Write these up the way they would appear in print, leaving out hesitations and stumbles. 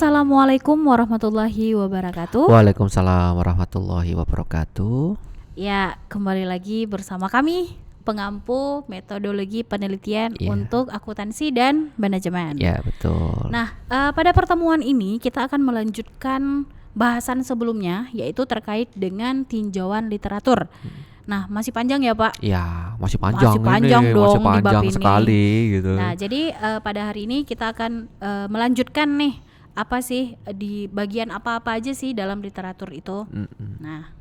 Assalamualaikum warahmatullahi wabarakatuh. Waalaikumsalam warahmatullahi wabarakatuh. Ya, kembali lagi bersama kami pengampu metodologi penelitian Iya. untuk akuntansi dan manajemen. Ya, betul. Nah, pada pertemuan ini kita akan melanjutkan bahasan sebelumnya, yaitu terkait dengan tinjauan literatur. Nah, masih panjang ya Pak? Ya, masih panjang Masih panjang ini, dong masih di bab panjang ini. sekali gitu. Nah, jadi pada hari ini kita akan melanjutkan nih, apa sih di bagian apa-apa aja sih dalam literatur itu. Nah,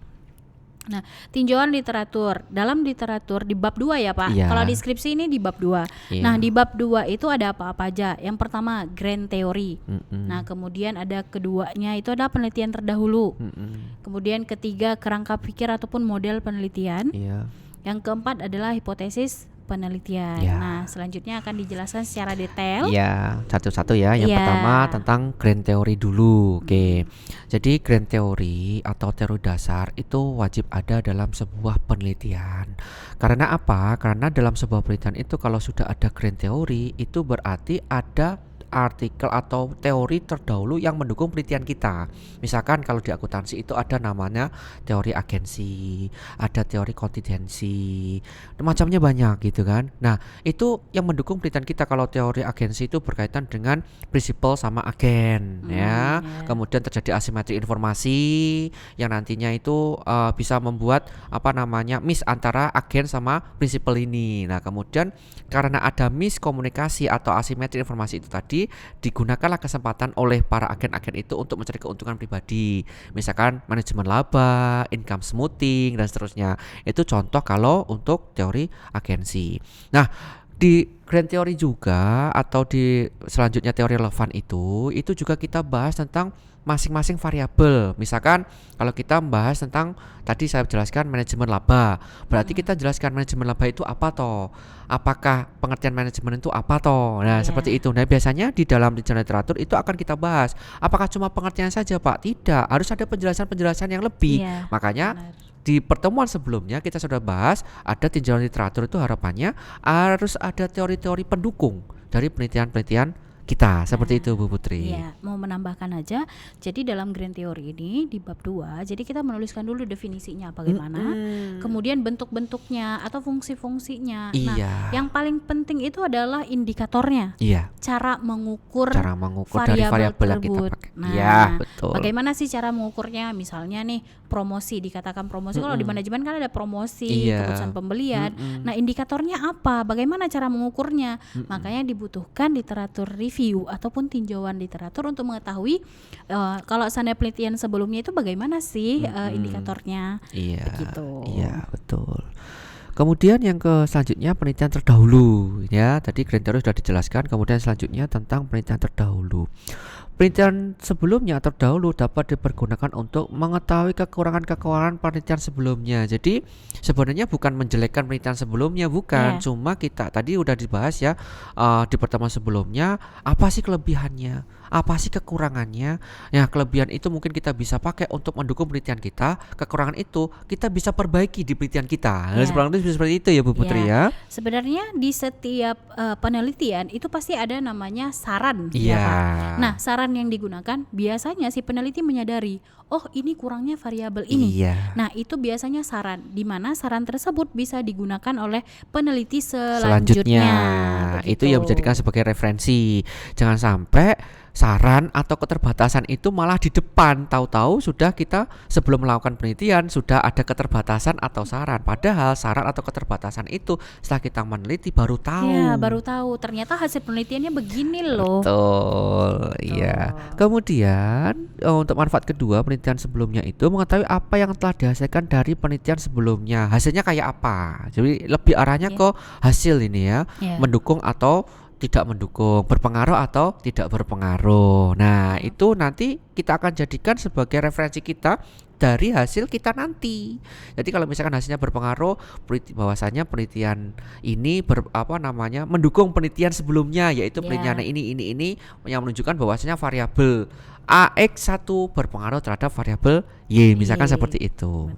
tinjauan literatur. Dalam literatur di bab 2 ya Pak. Iya. Kalau di skripsi ini di bab 2. Iya. Nah, di bab 2 itu ada apa-apa aja? Yang pertama, grand theory. Nah, kemudian ada keduanya itu ada penelitian terdahulu. Kemudian ketiga, kerangka pikir ataupun model penelitian. Iya. Yang keempat adalah hipotesis penelitian. Ya. Nah, selanjutnya akan dijelaskan secara detail. Iya, satu-satu ya. Yang Iya. pertama tentang grand theory dulu. Oke. Jadi grand theory atau teori dasar itu wajib ada dalam sebuah penelitian. Karena apa? Karena dalam sebuah penelitian itu kalau sudah ada grand theory itu berarti ada artikel atau teori terdahulu yang mendukung penelitian kita. Misalkan kalau di akuntansi itu ada namanya teori agensi, ada teori kontingensi, macamnya banyak gitu kan. Nah, itu yang mendukung penelitian kita. Kalau teori agensi itu berkaitan dengan prinsipal sama agen ya. Kemudian terjadi asimetri informasi yang nantinya itu bisa membuat miss antara agen sama prinsipal ini. Nah, kemudian karena ada miskomunikasi atau asimetri informasi itu tadi, digunakanlah kesempatan oleh para agen-agen itu untuk mencari keuntungan pribadi. Misalkan manajemen laba, income smoothing dan seterusnya. Itu contoh kalau untuk teori agensi. Nah, di grand theory juga atau di selanjutnya teori relevan itu juga kita bahas tentang masing-masing variabel. Misalkan kalau kita membahas tentang tadi saya jelaskan manajemen laba, berarti kita jelaskan manajemen laba itu apa toh? Apakah pengertian manajemen itu apa toh? Nah, seperti itu. Nah, biasanya di dalam tinjauan literatur itu akan kita bahas. Apakah cuma pengertian saja, Pak? Tidak, harus ada penjelasan-penjelasan yang lebih. Iya, Makanya benar. di pertemuan sebelumnya kita sudah bahas ada tinjauan literatur itu harapannya harus ada teori-teori pendukung dari penelitian-penelitian kita. Seperti itu Bu Putri. Iya, mau menambahkan aja. Jadi dalam grand theory ini di bab 2, jadi kita menuliskan dulu definisinya bagaimana, kemudian bentuk-bentuknya atau fungsi-fungsinya. Iya. Nah, yang paling penting itu adalah indikatornya. Iya, Cara mengukur cara mengukur dari variabel yang kita tersebut. pakai. Nah, Iya, betul. bagaimana sih cara mengukurnya? Misalnya nih promosi, dikatakan promosi. Kalau di manajemen kan ada promosi, Iya. keputusan pembelian. Nah, indikatornya apa? Bagaimana cara mengukurnya? Makanya dibutuhkan literatur review ataupun tinjauan literatur untuk mengetahui kalau seandainya penelitian sebelumnya itu bagaimana sih indikatornya. Iya. Begitu. Iya, betul. Kemudian yang selanjutnya penelitian terdahulu ya. Tadi grand theory sudah dijelaskan, kemudian selanjutnya tentang penelitian terdahulu. Penelitian sebelumnya terdahulu dapat dipergunakan untuk mengetahui kekurangan-kekurangan penelitian sebelumnya. Jadi sebenarnya bukan menjelekkan penelitian sebelumnya, bukan. Iya. Cuma kita tadi udah dibahas ya di pertemuan sebelumnya, apa sih kelebihannya, apa sih kekurangannya. Ya, kelebihan itu mungkin kita bisa pakai untuk mendukung penelitian kita, kekurangan itu kita bisa perbaiki di penelitian kita. Nah, seperti itu ya Bu Putri ya. Sebenarnya di setiap penelitian itu pasti ada namanya saran. Iya. Ya, Pak? Nah, saran yang digunakan biasanya si peneliti menyadari, oh ini kurangnya variabel ini. Iya. Nah, itu biasanya saran, di mana saran tersebut bisa digunakan oleh peneliti Selanjutnya itu yang dijadikan sebagai referensi. Jangan sampai saran atau keterbatasan itu malah di depan, tahu-tahu sudah kita sebelum melakukan penelitian sudah ada keterbatasan atau saran, padahal saran atau keterbatasan itu setelah kita meneliti baru tahu. Ya, baru tahu ternyata hasil penelitiannya begini loh. Betul, iya. Kemudian untuk manfaat kedua penelitian sebelumnya itu mengetahui apa yang telah dihasilkan dari penelitian sebelumnya. Hasilnya kayak apa? Jadi lebih arahnya ke hasil ini ya, mendukung atau tidak mendukung, berpengaruh atau tidak berpengaruh. Nah, itu nanti kita akan jadikan sebagai referensi kita dari hasil kita nanti. Jadi kalau misalkan hasilnya berpengaruh, bahwasanya penelitian ini mendukung penelitian sebelumnya, yaitu penelitian ini yang menunjukkan bahwasanya variabel AX1 berpengaruh terhadap variabel Y, misalkan seperti itu.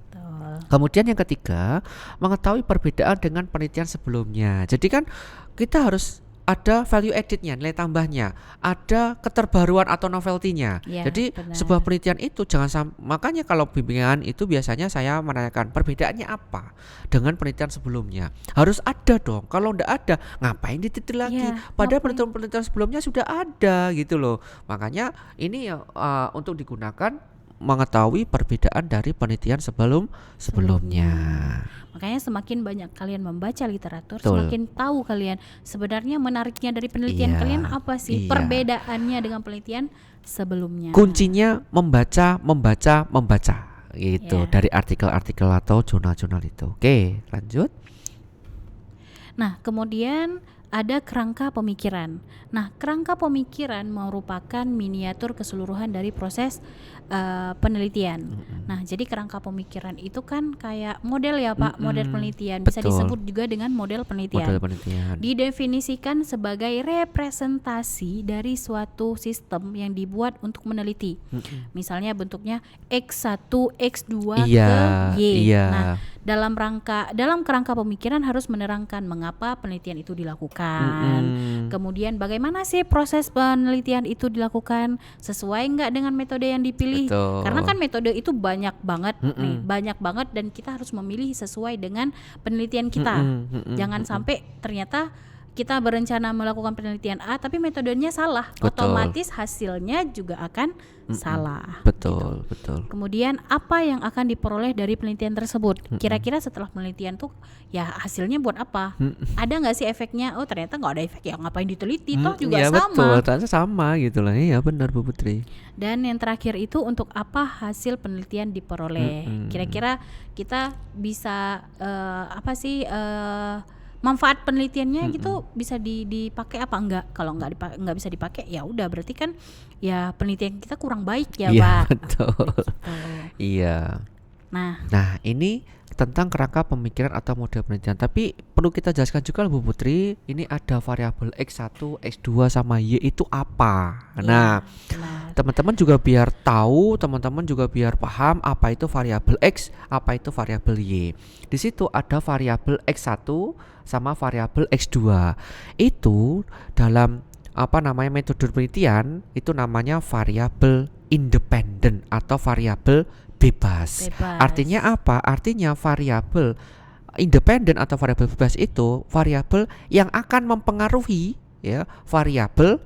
Kemudian yang ketiga, mengetahui perbedaan dengan penelitian sebelumnya. Jadi kan kita harus ada value added-nya, nilai tambahnya, ada keterbaruan atau novelty-nya. Ya, Jadi benar. sebuah penelitian itu makanya kalau bimbingan itu biasanya saya menanyakan perbedaannya apa dengan penelitian sebelumnya. Harus ada dong. Kalau enggak ada, ngapain diteliti lagi? Ya, Padahal ngapain? penelitian sebelumnya sudah ada gitu loh. Makanya ini untuk digunakan mengetahui perbedaan dari penelitian sebelumnya. Makanya semakin banyak kalian membaca literatur, Betul. semakin tahu kalian sebenarnya menariknya dari penelitian Iya, kalian apa sih, iya. perbedaannya dengan penelitian sebelumnya. Kuncinya membaca gitu Ya. dari artikel-artikel atau jurnal-jurnal itu. Oke, lanjut. Nah, kemudian ada kerangka pemikiran. Nah, kerangka pemikiran merupakan miniatur keseluruhan dari proses penelitian. Nah, jadi kerangka pemikiran itu kan kayak model ya Pak, model penelitian. Bisa Betul. disebut juga dengan model penelitian. Model penelitian. Didefinisikan sebagai representasi dari suatu sistem yang dibuat untuk meneliti. Misalnya bentuknya X1, X2 Iya, ke Y. iya. Nah, dalam kerangka pemikiran harus menerangkan mengapa penelitian itu dilakukan. Kemudian bagaimana sih proses penelitian itu dilakukan, sesuai nggak dengan metode yang dipilih? Betul. Karena kan metode itu banyak banget nih, banyak banget, dan kita harus memilih sesuai dengan penelitian kita. Jangan sampai ternyata kita berencana melakukan penelitian A tapi metodenya salah, Betul. otomatis hasilnya juga akan salah. Betul, betul. Kemudian apa yang akan diperoleh dari penelitian tersebut? Kira-kira setelah penelitian tuh ya hasilnya buat apa? Ada nggak sih efeknya? Oh ternyata nggak ada efek, ya ngapain diteliti? Toh juga Iya, sama. betul, ternyata sama gitu lah. Iya, benar Bu Putri. Dan yang terakhir itu untuk apa hasil penelitian diperoleh? Kira-kira kita bisa apa sih manfaat penelitiannya gitu bisa dipakai apa enggak? Kalau nggak bisa dipakai ya udah, berarti kan ya penelitian kita kurang baik ya Iya, Pak. betul. Gitu. Iya. Nah, Ini tentang kerangka pemikiran atau model penelitian. Tapi perlu kita jelaskan juga Bu Putri, ini ada variabel X1, X2 sama Y itu apa? Nah, benar. teman-teman juga biar tahu, teman-teman juga biar paham apa itu variabel X, apa itu variabel Y. Di situ ada variabel X1 sama variabel X2. Itu dalam metode penelitian itu namanya variabel independen atau variabel bebas. Artinya apa? Artinya variabel independen atau variabel bebas itu variabel yang akan mempengaruhi ya variabel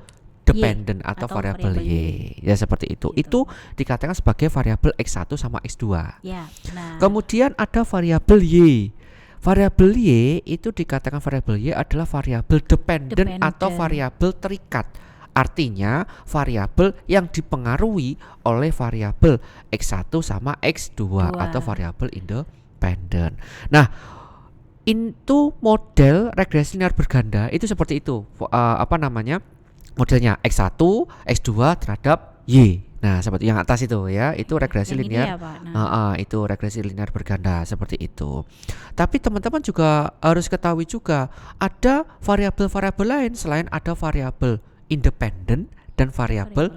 dependent atau variabel Y. Ya seperti itu. Itu dikatakan sebagai variabel X1 sama X2. Ya, benar. Kemudian ada variabel Y. Variabel Y itu dikatakan variabel Y adalah variabel dependent atau variabel terikat. Artinya variabel yang dipengaruhi oleh variabel X1 sama X2 atau variabel independen. Nah, itu model regresi linear berganda itu seperti itu. Modelnya X1, X2 terhadap Y. Nah, seperti yang atas itu ya, itu regresi linear. Itu regresi linear berganda seperti itu. Tapi teman-teman juga harus ketahui juga ada variabel-variabel lain selain ada variabel independen dan variabel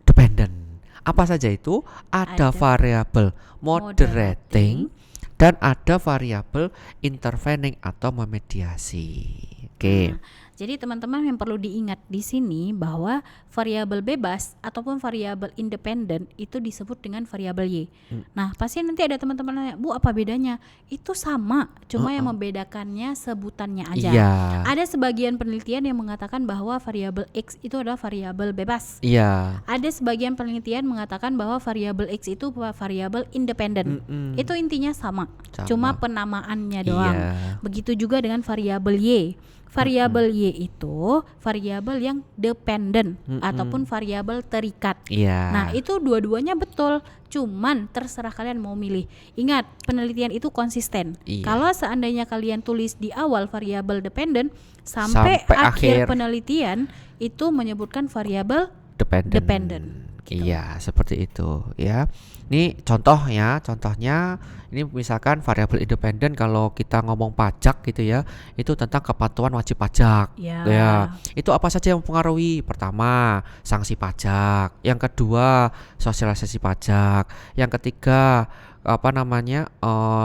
dependent. Apa saja itu? Ada variabel moderating dan ada variabel intervening atau memediasi. Oke. Jadi teman-teman yang perlu diingat di sini bahwa variabel bebas ataupun variabel independen itu disebut dengan variabel Y. Nah, pasti nanti ada teman-teman nanya, Bu, apa bedanya? Itu sama, cuma yang membedakannya sebutannya aja. Iya. Ada sebagian penelitian yang mengatakan bahwa variabel X itu adalah variabel bebas. Iya. Ada sebagian penelitian mengatakan bahwa variabel X itu variabel independen. Itu intinya sama, cuma penamaannya doang. Begitu juga dengan variabel Y. Variabel Y itu variabel yang dependen ataupun variabel terikat. Nah, itu dua-duanya betul, cuman terserah kalian mau milih. Ingat, penelitian itu konsisten. Kalau seandainya kalian tulis di awal variabel dependen, sampai akhir penelitian itu menyebutkan variabel dependen. Gitu. Iya, seperti itu ya. Ini contohnya ini misalkan variabel independen kalau kita ngomong pajak gitu ya, itu tentang kepatuhan wajib pajak. Ya. Itu apa saja yang mempengaruhi? Pertama, sanksi pajak. Yang kedua, sosialisasi pajak. Yang ketiga,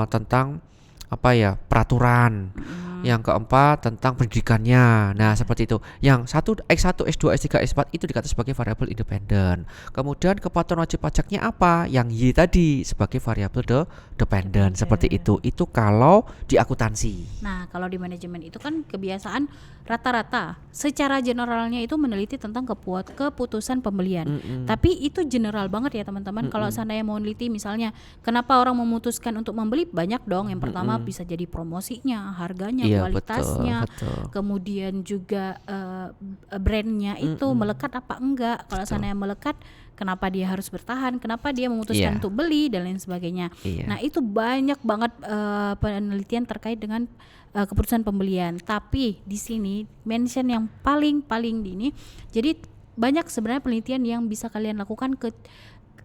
tentang apa ya, peraturan. Yang keempat tentang pendidikannya. Nah, seperti itu. Yang satu X1, X2, X3, X4 itu dikatakan sebagai variabel independen. Kemudian kepatuhan wajib pajaknya apa? Yang Y tadi sebagai variabel dependen. Seperti itu. Itu kalau di akuntansi. Nah, kalau di manajemen itu kan kebiasaan rata-rata secara generalnya itu meneliti tentang keputusan pembelian. Tapi itu general banget ya teman-teman. Kalau seandainya mau neliti misalnya kenapa orang memutuskan untuk membeli, banyak dong. Yang pertama bisa jadi promosinya, harganya, Iya, kualitasnya, betul. kemudian juga brandnya itu melekat apa enggak. Kalau seandainya melekat, kenapa dia harus bertahan, kenapa dia memutuskan Iya. untuk beli dan lain sebagainya. Iya. Nah, itu banyak banget penelitian terkait dengan keputusan pembelian. Tapi di sini mention yang paling dini. Jadi banyak sebenarnya penelitian yang bisa kalian lakukan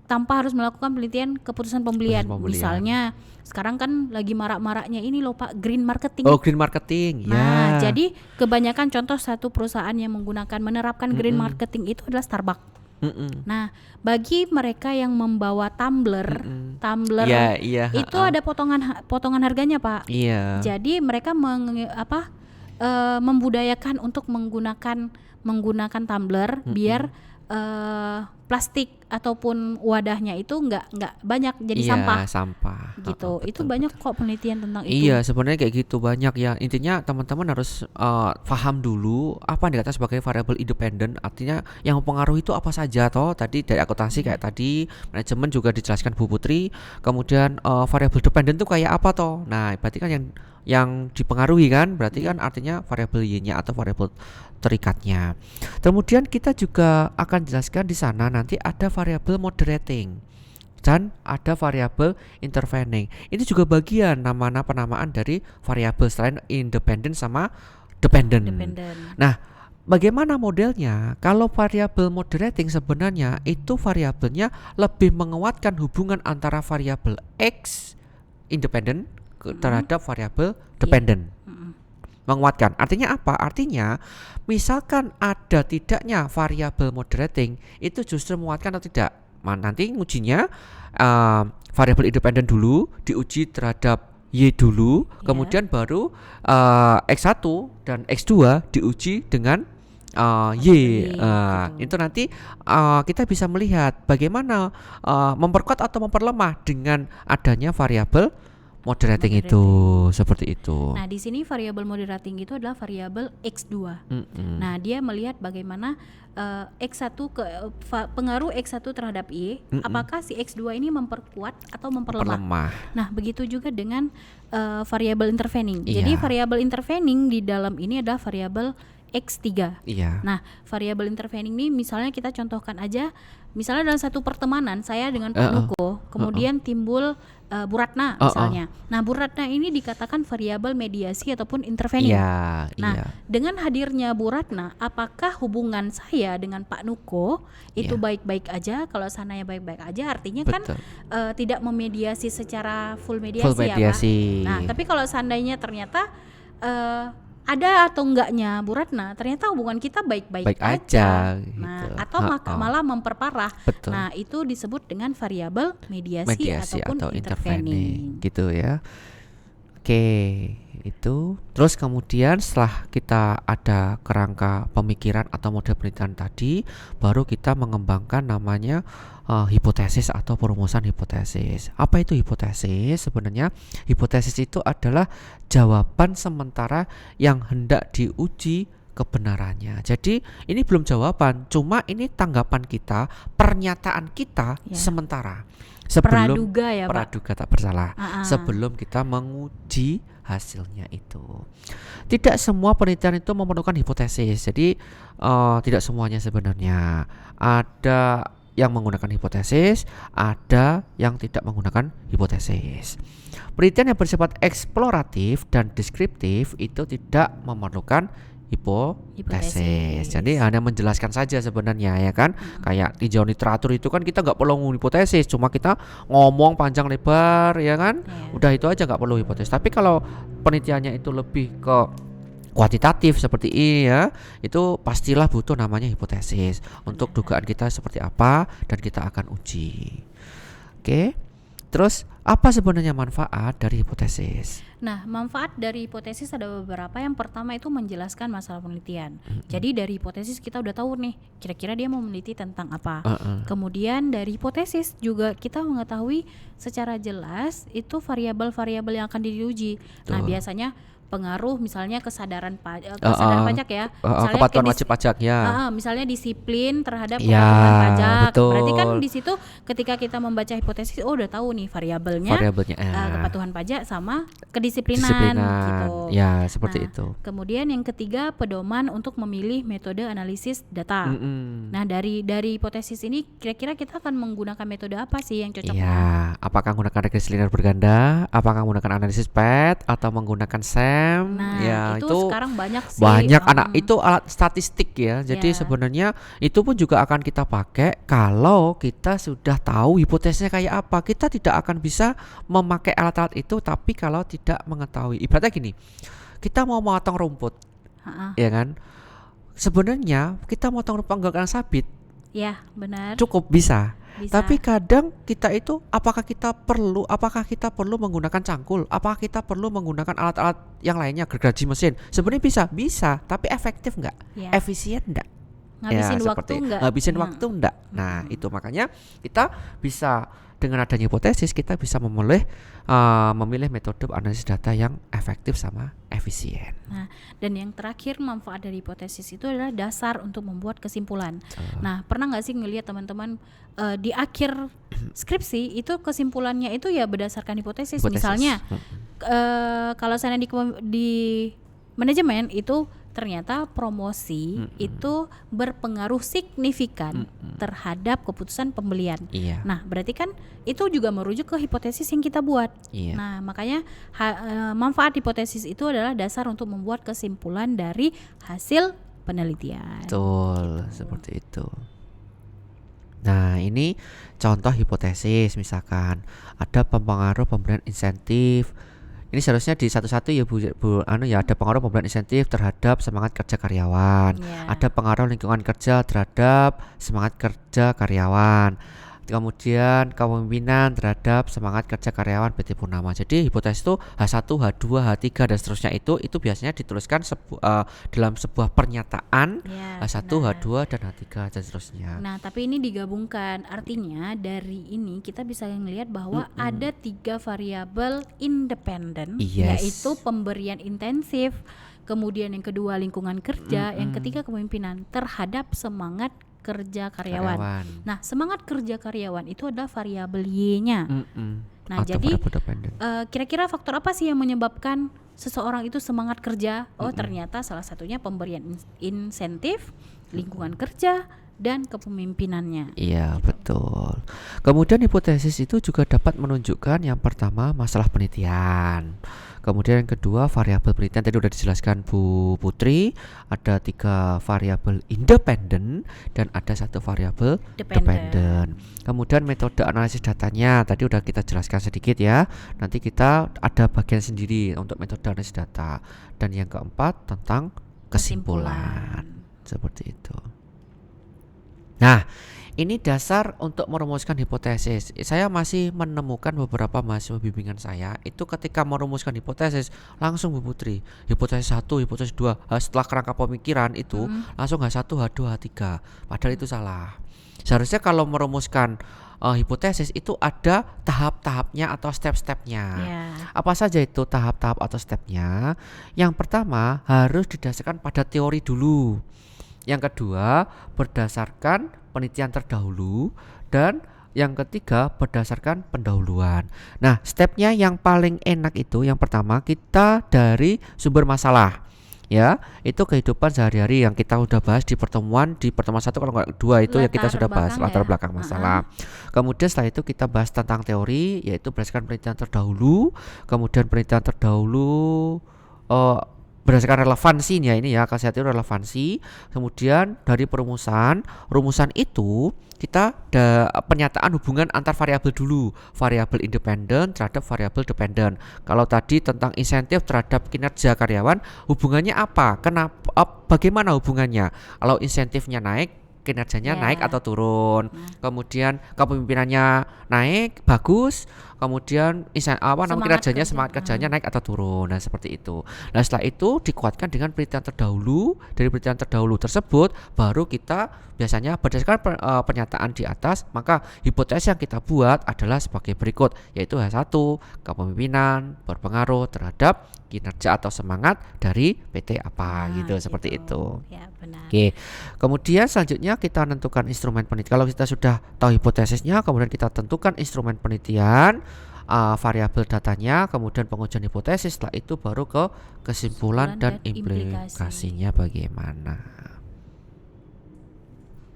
tanpa harus melakukan penelitian keputusan pembelian. Misalnya sekarang kan lagi marak-maraknya ini loh Pak, green marketing. Oh, green marketing. Nah, Ya. jadi kebanyakan contoh satu perusahaan yang menerapkan green marketing itu adalah Starbucks. Nah, bagi mereka yang membawa tumbler Iya, iya, itu ada potongan harganya Pak. Iya. Jadi mereka membudayakan untuk menggunakan tumbler biar plastik ataupun wadahnya itu nggak banyak jadi sampah. Gitu. Itu banyak kok penelitian tentang itu. Iya, sebenarnya kayak gitu banyak ya. Intinya teman-teman harus paham dulu apa yang dikatakan sebagai variabel independen. Artinya yang mempengaruhi itu apa saja toh. Tadi dari akuntansi kayak tadi, manajemen juga dijelaskan Bu Putri. Kemudian variabel dependen itu kayak apa toh. Nah, berarti kan yang dipengaruhi kan, berarti kan artinya variabel Y-nya atau variabel terikatnya. Kemudian kita juga akan jelaskan di sana nanti ada variabel moderating dan ada variabel intervening. Ini juga bagian penamaan dari variabel selain independen sama dependent. Nah, bagaimana modelnya? Kalau variabel moderating sebenarnya itu variabelnya lebih menguatkan hubungan antara variabel X independen terhadap variabel dependent. Menguatkan. Artinya apa? Artinya misalkan ada tidaknya variabel moderating itu justru menguatkan atau tidak. Nanti ngujinya variabel independen dulu diuji terhadap Y dulu, kemudian baru X1 dan X2 diuji dengan Y. Itu nanti kita bisa melihat bagaimana memperkuat atau memperlemah dengan adanya variabel moderating itu, seperti itu. Nah, di sini variabel moderating itu adalah variabel X2. Nah, dia melihat bagaimana X1 pengaruh X1 terhadap Y, apakah si X2 ini memperkuat atau memperlemah. Nah, begitu juga dengan variabel intervening. Jadi variabel intervening di dalam ini adalah variabel X3. Nah, variabel intervening ini misalnya kita contohkan aja, misalnya dalam satu pertemanan saya dengan Pak Nuko, kemudian timbul Bu Ratna misalnya. Nah, Bu Ratna ini dikatakan variabel mediasi ataupun intervening. Nah, dengan hadirnya Bu Ratna, apakah hubungan saya dengan Pak Nuko itu baik-baik aja? Kalau sananya baik-baik aja, artinya kan tidak memediasi secara full mediasi. Ya Pak. Nah, tapi kalau seandainya ternyata ada atau enggaknya Bu Ratna, ternyata hubungan kita baik-baik aja. Nah, gitu. Atau malah memperparah. Nah, itu disebut dengan variabel mediasi ataupun intervening. Gitu ya. Oke, itu. Terus kemudian setelah kita ada kerangka pemikiran atau model penelitian tadi, baru kita mengembangkan namanya hipotesis atau perumusan hipotesis. Apa itu hipotesis? Sebenarnya hipotesis itu adalah jawaban sementara yang hendak diuji kebenarannya. Jadi ini belum jawaban, cuma ini tanggapan kita, pernyataan kita sementara. Sebelum praduga tak bersalah. Sebelum kita menguji hasilnya itu. Tidak semua penelitian itu memerlukan hipotesis. Jadi tidak semuanya sebenarnya. Ada yang menggunakan hipotesis, ada yang tidak menggunakan hipotesis. Penelitian yang bersifat eksploratif dan deskriptif itu tidak memerlukan hipotesis. Jadi hanya menjelaskan saja sebenarnya ya kan. Kayak tinjauan literatur itu kan kita nggak perlu hipotesis, cuma kita ngomong panjang lebar ya kan. Udah itu aja, nggak perlu hipotesis. Tapi kalau penelitiannya itu lebih ke kuantitatif seperti ini ya, itu pastilah butuh namanya hipotesis untuk dugaan kita seperti apa dan kita akan uji. Oke. Terus Apa sebenarnya manfaat dari hipotesis? Nah, manfaat dari hipotesis ada beberapa. Yang pertama itu menjelaskan masalah penelitian. Jadi dari hipotesis kita udah tahu nih, kira-kira dia mau meneliti tentang apa. Kemudian dari hipotesis juga kita mengetahui secara jelas itu variabel-variabel yang akan diuji. Nah, biasanya pengaruh misalnya kesadaran pajak ya. Misalnya kepatuhan wajib pajak ya. Misalnya disiplin terhadap Ya, kepatuhan pajak. betul. Berarti kan di situ ketika kita membaca hipotesis, udah tahu nih variabelnya kepatuhan pajak sama kedisiplinan gitu. Ya, seperti itu. Kemudian yang ketiga, pedoman untuk memilih metode analisis data. Nah, dari hipotesis ini kira-kira kita akan menggunakan metode apa sih yang cocok? Ya, apakah menggunakan regresi linear berganda, apakah menggunakan analisis PET atau menggunakan SEM? Nah, ya, itu sekarang banyak sih. Anak itu alat statistik ya. Jadi sebenarnya itu pun juga akan kita pakai kalau kita sudah tahu hipotesisnya kayak apa. Kita tidak akan bisa memakai alat-alat itu tapi kalau tidak mengetahui. Ibaratnya gini, kita mau motong rumput, ya kan? Sebenarnya kita motong rumput menggunakan sabit, ya benar. cukup bisa. Tapi kadang kita itu apakah kita perlu menggunakan cangkul? Apakah kita perlu menggunakan alat-alat yang lainnya, gergaji mesin? Sebenarnya bisa, tapi efektif enggak? Efisien enggak? Ngabisin waktu enggak? Ngabisin waktu enggak? Nah, itu makanya kita bisa dengan adanya hipotesis kita bisa memilih metode analisis data yang efektif sama efisien. Nah, dan yang terakhir manfaat dari hipotesis itu adalah dasar untuk membuat kesimpulan. Nah, pernah nggak sih ngelihat teman-teman di akhir skripsi itu kesimpulannya itu ya berdasarkan hipotesis. Misalnya kalau saya di manajemen itu ternyata promosi itu berpengaruh signifikan terhadap keputusan pembelian. Nah, berarti kan itu juga merujuk ke hipotesis yang kita buat. Nah, makanya manfaat hipotesis itu adalah dasar untuk membuat kesimpulan dari hasil penelitian. Betul, seperti itu. Nah, ini contoh hipotesis, misalkan ada pengaruh pemberian insentif. Ini seharusnya di satu-satu ya Bu ya, ada pengaruh pemberian insentif terhadap semangat kerja karyawan. Ada pengaruh lingkungan kerja terhadap semangat kerja karyawan. Kemudian kepemimpinan terhadap semangat kerja karyawan PT Purnama. Jadi hipotesis itu H1, H2, H3 dan seterusnya itu biasanya dituliskan dalam sebuah pernyataan H1, H2 dan H3 dan seterusnya. Nah, tapi ini digabungkan. Artinya dari ini kita bisa melihat bahwa ada 3 variabel independen, yaitu pemberian intensif, kemudian yang kedua lingkungan kerja, yang ketiga kepemimpinan terhadap semangat kerja karyawan. Nah, semangat kerja karyawan itu adalah variabel Y-nya. Nah, atau jadi kira-kira faktor apa sih yang menyebabkan seseorang itu semangat kerja? Ternyata salah satunya pemberian insentif, lingkungan kerja, dan kepemimpinannya. Iya, betul. Kemudian hipotesis itu juga dapat menunjukkan yang pertama masalah penelitian. Kemudian yang kedua variabel penelitian tadi udah dijelaskan Bu Putri, ada 3 variabel independen dan ada 1 variabel dependen. Kemudian metode analisis datanya tadi udah kita jelaskan sedikit ya. Nanti kita ada bagian sendiri untuk metode analisis data. Dan yang keempat tentang kesimpulan. Seperti itu. Nah, ini dasar untuk merumuskan hipotesis. Saya masih menemukan beberapa mahasiswa bimbingan saya itu ketika merumuskan hipotesis langsung Bu Putri, hipotesis 1, hipotesis 2, setelah kerangka pemikiran itu langsung H1, H2, H3. Padahal itu salah. Seharusnya kalau merumuskan hipotesis itu ada tahap-tahapnya atau step-stepnya. Apa saja itu tahap-tahap atau stepnya? Yang pertama harus didasarkan pada teori dulu. Yang kedua berdasarkan penelitian terdahulu dan yang ketiga berdasarkan pendahuluan. Nah, stepnya yang paling enak itu yang pertama kita dari sumber masalah. Ya, itu kehidupan sehari-hari yang kita udah bahas di pertemuan 1 kalau nggak 2 itu yang kita sudah bahas latar belakang masalah. Kemudian setelah itu kita bahas tentang teori yaitu berdasarkan penelitian terdahulu. Kemudian penelitian terdahulu berdasarkan relevansinya ini ya, kasih hati relevansi. Kemudian dari rumusan itu kita ada penyataan hubungan antar variabel dulu, variabel independen terhadap variabel dependen. Kalau tadi tentang insentif terhadap kinerja karyawan, hubungannya apa? Kenapa? Bagaimana hubungannya? Kalau insentifnya naik, kinerjanya Ya. naik atau turun. Nah. Kemudian kepemimpinannya naik, bagus. Kemudian kinerjanya, semangat kerjanya naik atau turun. Nah, seperti itu. Nah, setelah itu dikuatkan dengan penelitian terdahulu. Dari penelitian terdahulu tersebut baru kita biasanya berdasarkan pernyataan di atas, maka hipotesis yang kita buat adalah sebagai berikut, yaitu H1, kepemimpinan berpengaruh terhadap kinerja atau semangat dari PT apa gitu, seperti itu. Ya, benar. Oke. Kemudian selanjutnya kita tentukan instrumen penelitian. Kalau kita sudah tahu hipotesisnya, kemudian kita tentukan instrumen penelitian, variabel datanya, kemudian pengujian hipotesis. Setelah itu baru ke kesimpulan dan implikasinya bagaimana.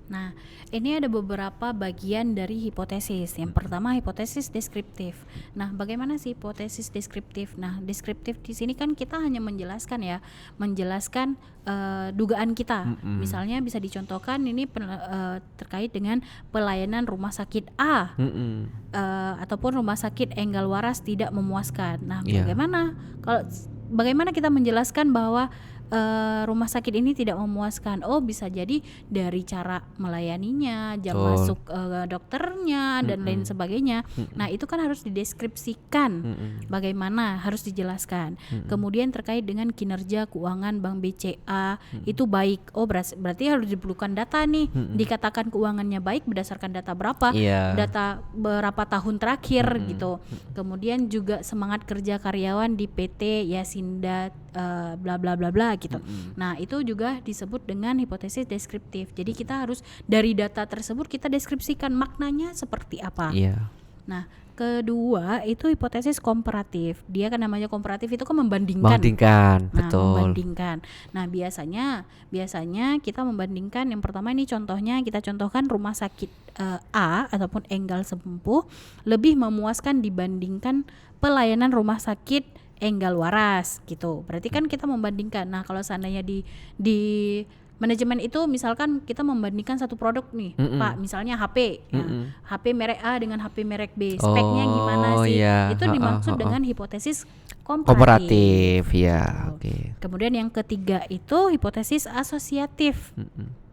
Nah, ini ada beberapa bagian dari hipotesis. Yang pertama, hipotesis deskriptif. Nah, bagaimana sih hipotesis deskriptif? Nah, deskriptif di sini kan kita hanya menjelaskan dugaan kita. Misalnya bisa dicontohkan ini terkait dengan pelayanan rumah sakit A, ataupun rumah sakit Enggal Waras tidak memuaskan. Nah, bagaimana kita menjelaskan bahwa rumah sakit ini tidak memuaskan? Oh, bisa jadi dari cara melayaninya, jam masuk dokternya dan lain sebagainya. Nah, itu kan harus dideskripsikan. Bagaimana harus dijelaskan. Kemudian terkait dengan kinerja keuangan Bank BCA itu baik. Oh, berarti harus diperlukan data nih. Dikatakan keuangannya baik berdasarkan data berapa? Data berapa tahun terakhir gitu. Kemudian juga semangat kerja karyawan di PT Yasinda bla bla bla bla gitu. Nah, itu juga disebut dengan hipotesis deskriptif. Jadi kita harus dari data tersebut kita deskripsikan maknanya seperti apa. Nah, kedua itu hipotesis komparatif. Dia kan namanya komparatif itu kan membandingkan. Betul. Membandingkan. Nah, biasanya kita membandingkan. Yang pertama ini contohnya kita contohkan rumah sakit A ataupun Enggal Sempuh lebih memuaskan dibandingkan pelayanan rumah sakit Enggal Waras gitu. Berarti kan kita membandingkan. Nah, kalau seandainya di manajemen itu misalkan kita membandingkan satu produk nih, Pak, misalnya HP. HP merek A dengan HP merek B. Speknya gimana sih? Itu dimaksud dengan hipotesis komparatif ya. Oke. Kemudian yang ketiga itu hipotesis asosiatif.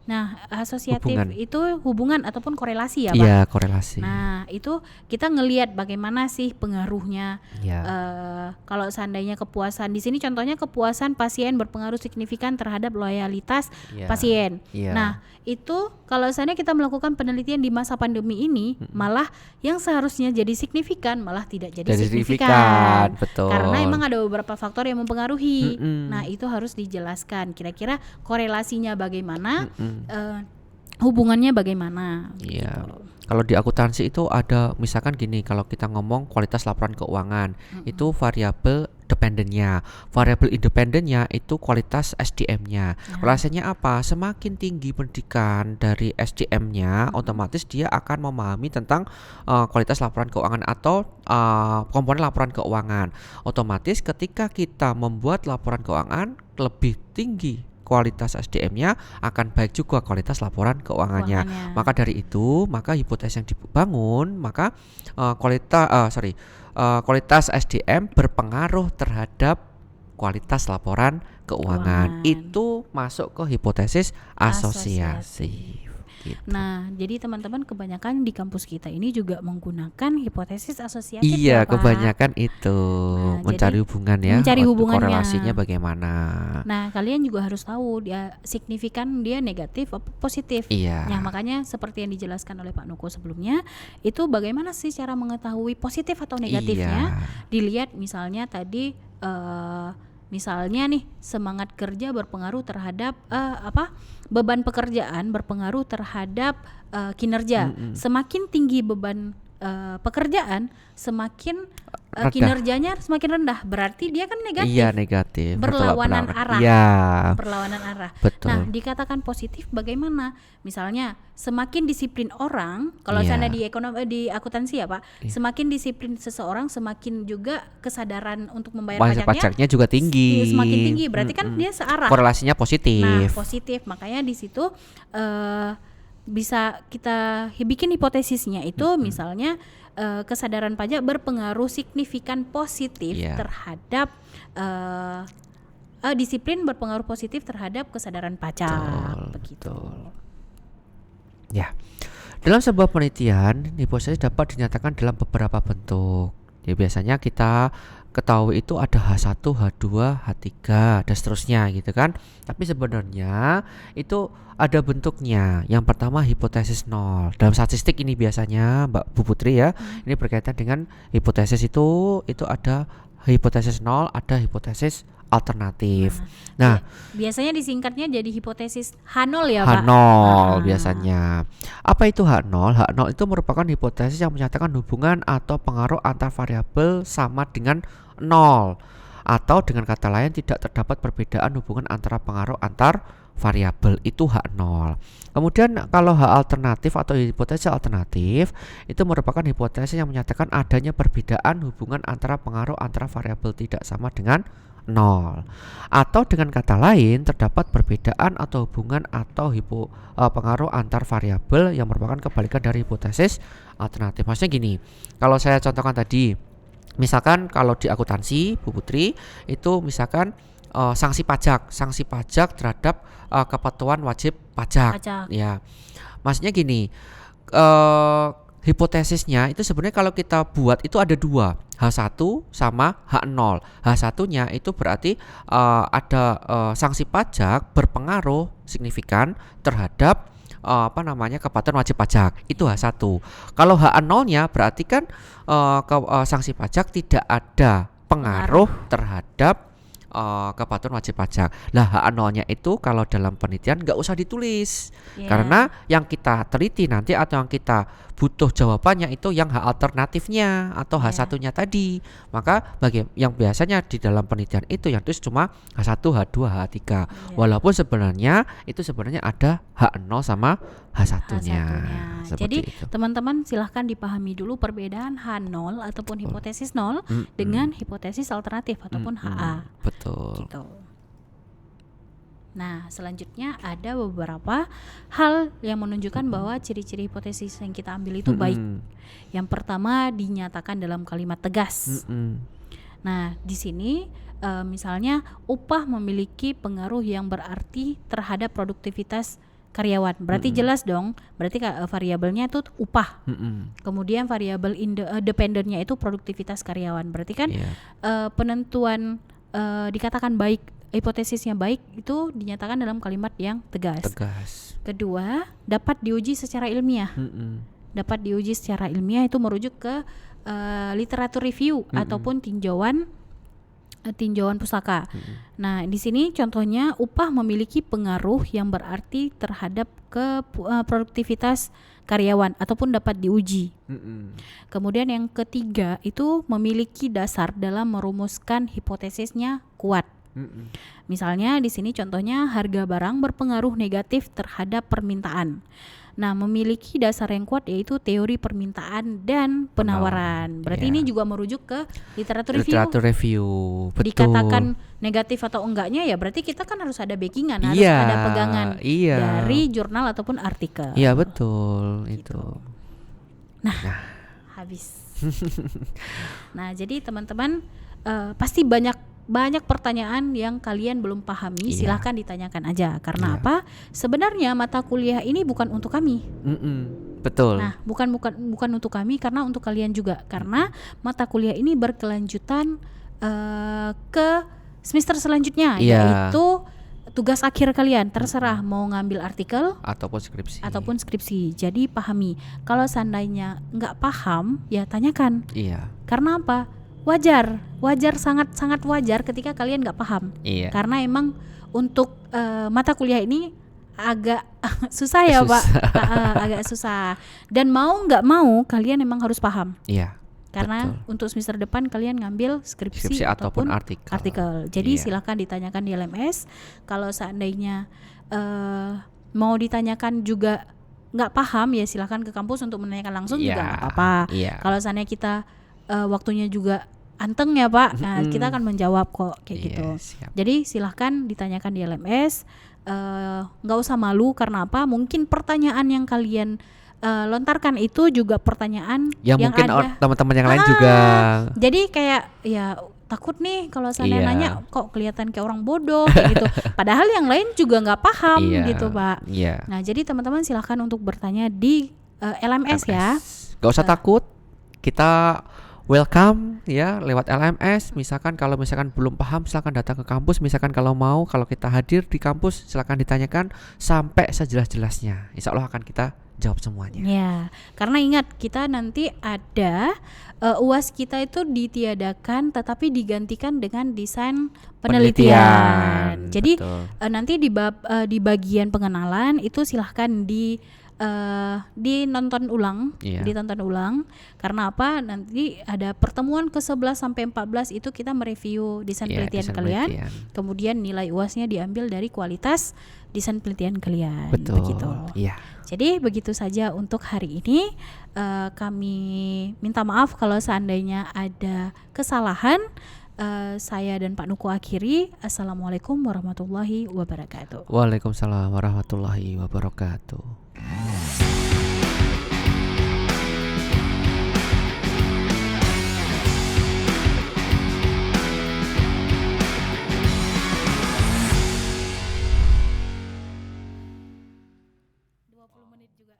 Nah, asosiatif itu hubungan ataupun korelasi ya, Pak? Iya, korelasi. Nah, itu kita ngelihat bagaimana sih pengaruhnya. Kalau seandainya kepuasan, di sini contohnya kepuasan pasien berpengaruh signifikan terhadap loyalitas pasien. Nah, itu kalau seandainya kita melakukan penelitian di masa pandemi ini, malah yang seharusnya jadi signifikan malah tidak jadi signifikan. Betul. Karena emang ada beberapa faktor yang mempengaruhi. Nah, itu harus dijelaskan. Kira-kira korelasinya bagaimana? Hubungannya bagaimana? Gitu. Kalau di akuntansi itu ada misalkan gini, kalau kita ngomong kualitas laporan keuangan, itu variabel dependennya. Variabel independennya itu kualitas SDM-nya. Korelasinya apa? Semakin tinggi pendidikan dari SDM-nya, otomatis dia akan memahami tentang kualitas laporan keuangan atau komponen laporan keuangan. Otomatis ketika kita membuat laporan keuangan lebih tinggi kualitas SDM-nya, akan baik juga kualitas laporan keuangannya. Maka dari itu, maka hipotesis yang dibangun, maka kualitas SDM berpengaruh terhadap kualitas laporan keuangan. Itu masuk ke hipotesis asosiasi. Gitu. Nah, jadi teman-teman kebanyakan di kampus kita ini juga menggunakan hipotesis asosiatif. Iya, kebanyakan itu mencari hubungan ya. Mencari hubungannya. Korelasinya bagaimana. Nah, kalian juga harus tahu dia signifikan, dia negatif atau positif. Nah, makanya seperti yang dijelaskan oleh Pak Nuko sebelumnya, itu bagaimana sih cara mengetahui positif atau negatifnya? Dilihat misalnya tadi misalnya nih semangat kerja berpengaruh terhadap beban pekerjaan berpengaruh terhadap kinerja. Semakin tinggi beban pekerjaan, semakin kinerjanya semakin rendah. Berarti dia kan negatif. Iya, negatif. Berlawanan arah. Iya. Berlawanan arah. Betul. Nah, dikatakan positif bagaimana? Misalnya, semakin disiplin orang, kalau sana di di akuntansi ya, Pak, semakin disiplin seseorang, semakin juga kesadaran untuk membayar pajaknya juga tinggi. Semakin tinggi, berarti kan dia searah. Korelasinya positif. Nah, positif. Makanya di situ bisa kita bikin hipotesisnya itu misalnya kesadaran pajak berpengaruh signifikan positif terhadap disiplin berpengaruh positif terhadap kesadaran pajak. Begitu. Ya. Dalam sebuah penelitian, hipotesis dapat dinyatakan dalam beberapa bentuk. Ya biasanya kita ketahui itu ada H1, H2, H3 dan seterusnya gitu kan. Tapi sebenarnya itu ada bentuknya. Yang pertama hipotesis nol. Dalam statistik ini biasanya Mbak Bu Putri ya, ini berkaitan dengan hipotesis itu ada hipotesis nol, ada hipotesis alternatif. Nah, biasanya disingkatnya jadi hipotesis H0 ya Pak? H0 biasanya. Apa itu H0? H0 itu merupakan hipotesis yang menyatakan hubungan atau pengaruh antar variabel sama dengan 0. Atau dengan kata lain tidak terdapat perbedaan hubungan antara pengaruh antar variabel, itu H0. Kemudian kalau H alternatif atau hipotesis alternatif itu merupakan hipotesis yang menyatakan adanya perbedaan hubungan antara pengaruh antara variabel tidak sama dengan 0. Atau dengan kata lain terdapat perbedaan atau hubungan atau pengaruh antar variabel yang merupakan kebalikan dari hipotesis alternatif. Maksudnya gini, kalau saya contohkan tadi, misalkan kalau di akuntansi Bu Putri itu misalkan sanksi pajak terhadap kepatuhan wajib pajak. Ya, maksudnya gini, hipotesisnya itu sebenarnya kalau kita buat itu ada dua, H1 sama H0. H1-nya itu berarti ada sanksi pajak berpengaruh signifikan terhadap kepatuhan wajib pajak, itu H1. Kalau H0-nya berarti kan sanksi pajak tidak ada pengaruh terhadap kepatuhan wajib pajak. Lah H0-nya itu kalau dalam penelitian nggak usah ditulis, karena yang kita teliti nanti atau yang kita butuh jawabannya itu yang H alternatifnya atau H1-nya tadi. Maka yang biasanya di dalam penelitian itu yang tulis cuma H1, H2, H3. Walaupun sebenarnya ada H0 sama H1-nya. Jadi teman-teman silahkan dipahami dulu perbedaan H0 ataupun hipotesis 0 dengan hipotesis alternatif ataupun HA. Betul. Gitu. Nah, selanjutnya ada beberapa hal yang menunjukkan bahwa ciri-ciri hipotesis yang kita ambil itu baik. Yang pertama dinyatakan dalam kalimat tegas. Nah, di sini misalnya upah memiliki pengaruh yang berarti terhadap produktivitas karyawan. Berarti jelas dong, berarti variabelnya itu upah. Kemudian variabel independennya itu produktivitas karyawan. Berarti kan penentuan dikatakan baik, hipotesisnya baik itu dinyatakan dalam kalimat yang tegas. Kedua, dapat diuji secara ilmiah. Dapat diuji secara ilmiah itu merujuk ke literatur review ataupun tinjauan pustaka. Nah, di sini contohnya upah memiliki pengaruh yang berarti terhadap produktivitas karyawan ataupun dapat diuji. Kemudian yang ketiga itu memiliki dasar dalam merumuskan hipotesisnya kuat. Misalnya di sini contohnya harga barang berpengaruh negatif terhadap permintaan. Nah, memiliki dasar yang kuat yaitu teori permintaan dan penawaran. Berarti ini juga merujuk ke literatur review. Betul. Dikatakan negatif atau enggaknya ya berarti kita kan harus ada backingan, harus ada pegangan dari jurnal ataupun artikel. Iya, betul. Gitu. Itu. Nah, habis. Nah, jadi teman-teman pasti banyak pertanyaan yang kalian belum pahami. Silahkan ditanyakan aja. Karena apa? Sebenarnya mata kuliah ini bukan untuk kami. Betul. Nah, bukan untuk kami, karena untuk kalian juga. Karena mata kuliah ini berkelanjutan ke semester selanjutnya, yaitu tugas akhir kalian. Terserah mau ngambil artikel ataupun skripsi. Jadi pahami. Kalau seandainya nggak paham, ya tanyakan. Karena apa? Wajar, sangat wajar ketika kalian nggak paham. Karena emang untuk mata kuliah ini agak susah ya Pak, agak susah. Dan mau nggak mau kalian emang harus paham. Karena untuk semester depan kalian ngambil skripsi ataupun artikel. Jadi silahkan ditanyakan di LMS. Kalau seandainya mau ditanyakan juga nggak paham, ya silahkan ke kampus untuk menanyakan langsung juga nggak apa-apa. Kalau seandainya kita waktunya juga anteng ya Pak, nah kita akan menjawab kok kayak gitu. Jadi silahkan ditanyakan di LMS, nggak usah malu. Karena apa? Mungkin pertanyaan yang kalian lontarkan itu juga pertanyaan yang mungkin ada teman-teman yang lain juga. Jadi kayak ya takut nih kalau seandainya Iya. nanya kok kelihatan kayak orang bodoh kayak gitu. Padahal yang lain juga nggak paham Iya. gitu, Pak. Iya. Nah, jadi teman-teman silahkan untuk bertanya di LMS ya. Gak usah takut, kita welcome ya lewat LMS. Misalkan kalau misalkan belum paham silakan datang ke kampus. Misalkan kalau mau, kalau kita hadir di kampus silakan ditanyakan sampai sejelas-jelasnya. Insya Allah akan kita jawab semuanya. Ya, karena ingat kita nanti ada UAS kita itu ditiadakan tetapi digantikan dengan desain penelitian. Jadi betul. nanti di bagian pengenalan itu silahkan ditonton ulang, Iya. ditonton ulang. Karena apa? Nanti ada pertemuan ke-11 sampai 14 itu kita mereview desain Iya, penelitian desain kalian. penelitian. Kemudian nilai UASnya diambil dari kualitas desain penelitian kalian. Betul. Begitu. Iya. Jadi begitu saja untuk hari ini. Kami minta maaf kalau seandainya ada kesalahan. Saya dan Pak Nuku akhiri. Assalamualaikum warahmatullahi wabarakatuh. Waalaikumsalam warahmatullahi wabarakatuh. Menit juga.